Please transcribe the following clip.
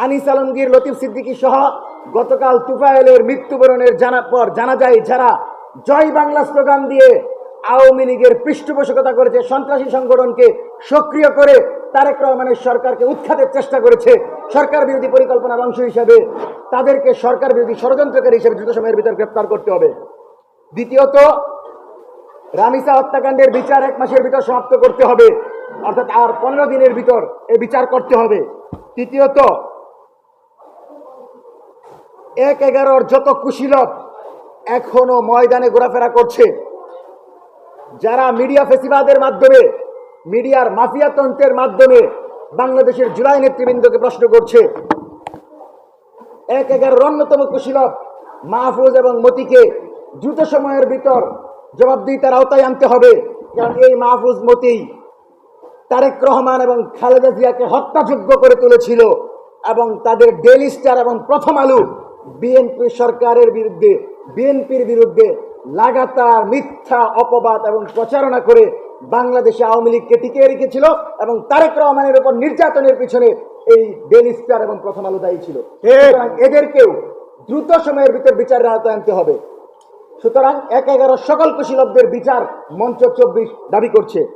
আনিস আলমগীর, লতিফ সিদ্দিকী সহ গতকাল তুফাইলের মৃত্যুবরণের পর জানা যায় যারা জয় বাংলা স্লোগান দিয়ে আওয়ামী লীগের পৃষ্ঠপোষকতা করেছে, সন্ত্রাসী সংগঠনকে সক্রিয় করে তারেক রহমানের সরকারকে উৎখাতের চেষ্টা করেছে, সরকার বিরোধী পরিকল্পনার অংশ হিসাবে তাদেরকে সরকার বিরোধী ষড়যন্ত্রকারী হিসেবে দ্রুত সময়ের ভিতর গ্রেপ্তার করতে হবে। দ্বিতীয়ত, রামিসা হত্যাকাণ্ডের বিচার 1 মাসের ভিতর সমাপ্ত করতে হবে, অর্থাৎ আর 15 দিনের ভিতর এই বিচার করতে হবে। তৃতীয়ত, 1-11 যত কুশীলব এখনো ময়দানে ঘোরাফেরা করছে, যারা মিডিয়া ফেসিবাদের মাধ্যমে, মিডিয়ার মাফিয়া তন্ত্রের মাধ্যমে বাংলাদেশের জুলাই নেতৃবৃন্দকে প্রশ্ন করছে, 1-11 অন্যতম কুশীলব মাহফুজ এবং মতিকে দ্রুত সময়ের ভিতর জবাবদিহিতার আওতায় আনতে হবে। কারণ এই মাহফুজ মতি তারেক রহমান এবং খালেদা জিয়াকে হত্যাযোগ্য করে তুলেছিল এবং তাদের ডেইলি স্টার এবং প্রথম আলো বিএনপির বিরুদ্ধে লাগাতার মিথ্যা অপবাদ এবং প্রচারণা করে বাংলাদেশে আওয়ামী লীগকে টিকিয়ে রেখেছিল এবং তারেক রহমানের উপর নির্যাতনের পিছনে এই ডেইলি স্টার এবং প্রথম আলো দায়ী ছিল। এদেরকেও দ্রুত সময়ের ভিতর বিচারের আওতায় আনতে হবে। সুতরাং 1-11 সকল কুশীলবদের বিচার মঞ্চ 24 দাবি করছে।